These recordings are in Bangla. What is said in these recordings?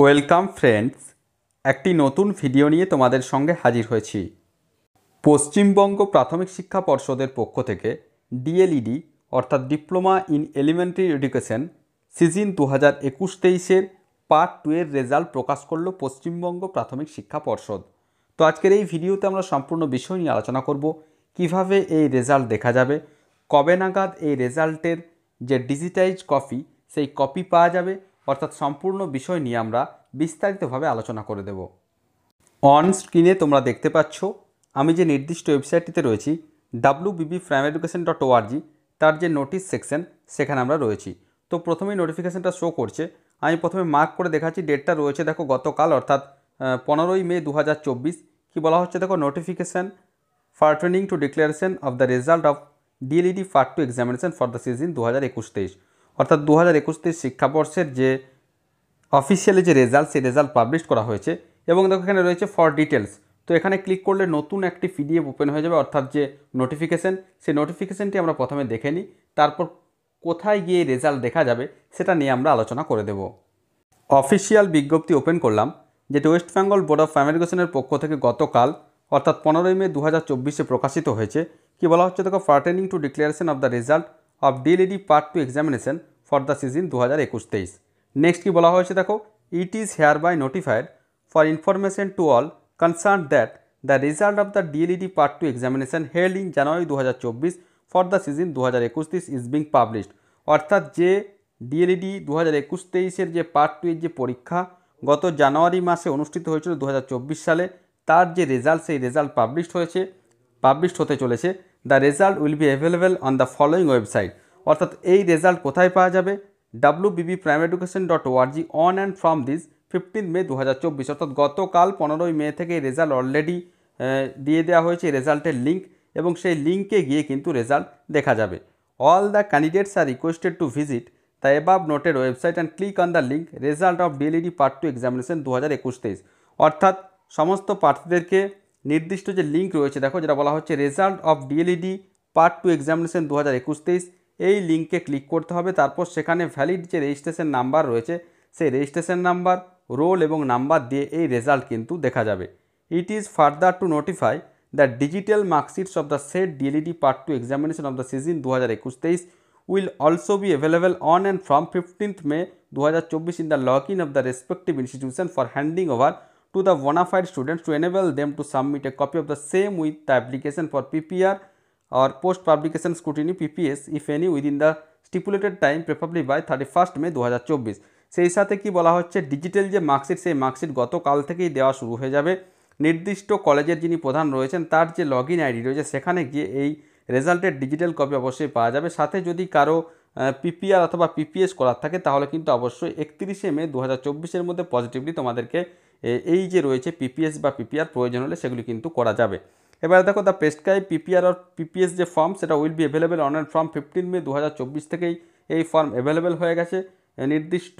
ওয়েলকাম ফ্রেন্ডস, একটি নতুন ভিডিও নিয়ে তোমাদের সঙ্গে হাজির হয়েছি। পশ্চিমবঙ্গ প্রাথমিক শিক্ষা পর্ষদের পক্ষ থেকে ডিএলইডি অর্থাৎ diploma in elementary education season 2021-23 part 2 এর রেজাল্ট প্রকাশ করলো পশ্চিমবঙ্গ প্রাথমিক শিক্ষা পর্ষদ। তো আজকের এই ভিডিওতে আমরা সম্পূর্ণ বিষয় নিয়ে আলোচনা করব, কিভাবে এই রেজাল্ট দেখা যাবে, কবে নাগাদ এই রেজাল্টের যে ডিজিটাইজ কপি সেই কপি পাওয়া যাবে, অর্থাৎ সম্পূর্ণ বিষয় নিয়ে আমরা বিস্তারিতভাবে আলোচনা করে দেব। অন স্ক্রিনে তোমরা দেখতে পাচ্ছ আমি যে নির্দিষ্ট ওয়েবসাইটটিতে রয়েছি wbbprimareeducation.org, তার যে নোটিশ সেকশন সেখানে আমরা রয়েছি। তো প্রথমেই নোটিফিকেশানটা শো করছে, আমি প্রথমে মার্ক করে দেখাচ্ছি। ডেটটা রয়েছে দেখো গতকাল, অর্থাৎ 15ই মে 2024। কী বলা হচ্ছে দেখো, notification pertaining to declaration of the result of DLED part 2 examination for the season 2021-23, অর্থাৎ 2021-23 শিক্ষাবর্ষের যে অফিসিয়ালি যে রেজাল্ট, সেই রেজাল্ট পাবলিশ করা হয়েছে। এবং দেখো এখানে রয়েছে ফর ডিটেলস। তো এখানে ক্লিক করলে নতুন একটি পিডিএফ ওপেন হয়ে যাবে, অর্থাৎ যে নোটিফিকেশান, সেই নোটিফিকেশানটি আমরা প্রথমে দেখে নিই, তারপর কোথায় গিয়ে রেজাল্ট দেখা যাবে সেটা নিয়ে আমরা আলোচনা করে দেব। অফিসিয়াল বিজ্ঞপ্তি ওপেন করলাম, যেটি West Bengal Board of primary এডুকেশনের পক্ষ থেকে গতকাল অর্থাৎ 15ই মে 2024 প্রকাশিত হয়েছে। কি বলা হচ্ছে দেখো, pertaining to declaration of the result of DLED part 2 examination for the season 2021-23। Next কি বলা হয়েছে দেখো, it is hereby notified for information to all concern that the result of the DLED part 2 examination held in January 2024 for the season 2021 is being published. অর্থাৎ যে ডিএলইডি 2021-23 যে পার্ট 2 এর যে পরীক্ষা গত জানুয়ারি মাসে অনুষ্ঠিত হয়েছিল 2024 সালে, তার যে রেজাল্ট, সেই রেজাল্ট পাবলিশড হতে চলেছে। The result will be available on the following website. অর্থাৎ এই রেজাল্ট কোথায় পাওয়া যাবে, wbbprimareeducation.org on and from this 15 May 2024। অর্থাৎ গতকাল 15ই মে থেকে এই রেজাল্ট অলরেডি দিয়ে দেওয়া হয়েছে রেজাল্টের লিঙ্ক, এবং সেই লিঙ্কে গিয়ে কিন্তু রেজাল্ট দেখা যাবে। All the candidates are requested to visit the above noted website and click on the link result of DLED part 2 examination 2021-23। অর্থাৎ সমস্ত প্রার্থীদেরকে নির্দিষ্ট যে লিঙ্ক রয়েছে দেখো, যেটা বলা হচ্ছে result of DLED part 2 examination 2021-23, এই লিঙ্কে ক্লিক করতে হবে। তারপর সেখানে ভ্যালিড যে রেজিস্ট্রেশন নাম্বার রয়েছে, সেই রেজিস্ট্রেশন নাম্বার, রোল এবং নাম্বার দিয়ে এই রেজাল্ট কিন্তু দেখা যাবে। It is further to notify the digital marksheets of the set DLED part 2 examination of the season 2021-23 will also be available on and from 15th May 2024 in the login of the respective institution for handing over to the bona fide students to enable them to submit a copy of the same with the application for PPR or post publication scrutiny PPS if any within the stipulated time, preferably by 31st May 2024। সেই সাথে কি বলা হচ্ছে, ডিজিটাল যে মার্কশিট, সেই মার্কশিট গতকাল থেকেই দেওয়া শুরু হয়ে যাবে। নির্দিষ্ট কলেজের যিনি প্রধান রয়েছেন তার যে লগইন আইডি রয়েছে, সেখানে গিয়ে এই রেজাল্টের ডিজিটাল কপি অবশ্যই পাওয়া যাবে। সাথে যদি কারো পিপিআর অথবা পিপিএস করার থাকে, তাহলে কিন্তু অবশ্যই 31শে মে 2024 মধ্যে পজিটিভলি তোমাদেরকে এই যে রয়েছে পিপিএস বা পিপিআর প্রয়োজন হলে সেগুলি কিন্তু করা যাবে। এবার দেখো, দ্য প্রেসক্রাইব পিপিআর আর পিপিএস যে ফর্ম, সেটা will be available on and from 15 May 2024 থেকেই এই ফর্ম অ্যাভেলেবেল হয়ে গেছে নির্দিষ্ট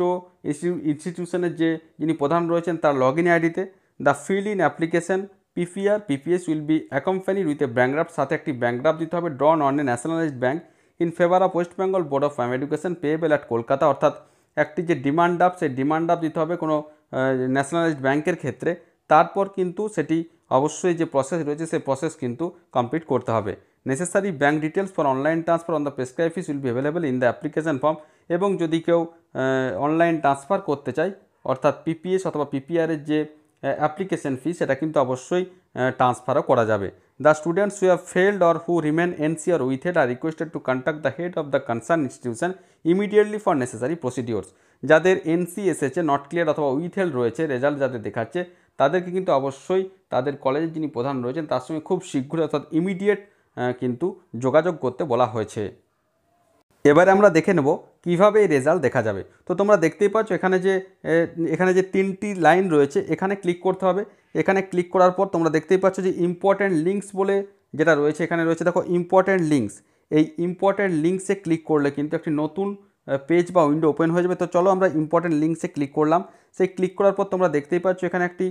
ইনস্টিটিউশনের যে যিনি প্রধান রয়েছেন তার লগইন আইডিতে। The fill in application PPR PPS will be accompanied with a bank draft, সাথে একটি ব্যাঙ্ক ড্রাফট দিতে হবে, drawn on a nationalised bank in favour of West Bengal Board of Primary Education payable at Kolkata. অর্থাৎ একটি যে ডিমান্ড ড্রাফট, সেই ডিমান্ড ড্রাফট দিতে হবে কোনো ন্যাশনালাইজড ব্যাঙ্কের ক্ষেত্রে। তারপর কিন্তু সেটি অবশ্যই যে প্রসেস রয়েছে, সেই প্রসেস কিন্তু কমপ্লিট করতে হবে। Necessary bank details for online transfer on the prescribe fees will be available in the application form. এবং যদি কেউ অনলাইন ট্রান্সফার করতে চায়, অর্থাৎ পিপিএস অথবা পিপিআরের যে অ্যাপ্লিকেশন ফি, সেটা কিন্তু অবশ্যই ট্রান্সফারও করা যাবে। The students who have failed or who remain NC or উইথহেড are requested to contact the head of the concern institution immediately for necessary procedures. যাদের এনসি এসেছে, নট ক্লিয়ার অথবা উইথহেল্ড রয়েছে, রেজাল্ট যাদের দেখাচ্ছে, তাদেরকে কিন্তু অবশ্যই তাদের কলেজের যিনি প্রধান রয়েছেন তার সঙ্গে খুব শীঘ্রই অর্থাৎ ইমিডিয়েট কিন্তু যোগাযোগ করতে বলা হয়েছে। এবারে আমরা দেখে নেব কীভাবে এই রেজাল্ট দেখা যাবে। তো তোমরা দেখতেই পাচ্ছ এখানে যে 3টি লাইন রয়েছে, এখানে ক্লিক করতে হবে। এখানে ক্লিক করার পর তোমরা দেখতেই পাচ্ছ যে ইম্পর্ট্যান্ট লিঙ্কস বলে যেটা রয়েছে, এখানে রয়েছে দেখো ইম্পর্ট্যান্ট লিঙ্কস। এই ইম্পর্ট্যান্ট লিঙ্কসে ক্লিক করলে কিন্তু একটি নতুন পেজ বা উইন্ডো ওপেন হয়ে যাবে। তো চলো আমরা ইম্পর্ট্যান্ট লিঙ্কসে ক্লিক করলাম। সেই ক্লিক করার পর তোমরা দেখতেই পাচ্ছ এখানে একটি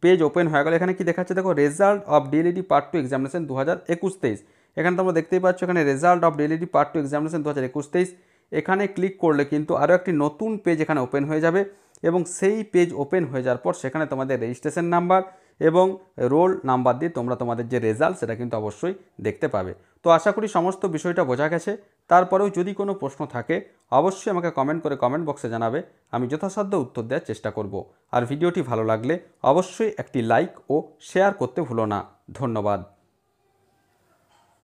পেজ ওপেন হয়ে গেল। এখানে কি দেখাচ্ছে দেখো, result of DLED part 2 examination 2021-23। এখানে তোমরা দেখতেই পাচ্ছ এখানে result of DLED part 2 examination 2021-23। এখানে ক্লিক করলে কিন্তু আরও একটি নতুন পেজ এখানে ওপেন হয়ে যাবে এবং সেই পেজ ওপেন হয়ে যাওয়ার পর সেখানে তোমাদের রেজিস্ট্রেশন নাম্বার এবং রোল নাম্বার দিয়ে তোমরা তোমাদের যে রেজাল্ট সেটা কিন্তু অবশ্যই দেখতে পাবে। তো আশা করি সমস্ত বিষয়টা বোঝা গেছে। তারপরেও যদি কোনো প্রশ্ন থাকে অবশ্যই আমাকে কমেন্ট করে কমেন্ট বক্সে জানাবে, আমি যথাসাধ্য উত্তর দেওয়ার চেষ্টা করব। আর ভিডিওটি ভালো লাগলে অবশ্যই একটি লাইক ও শেয়ার করতে ভুলো না। ধন্যবাদ।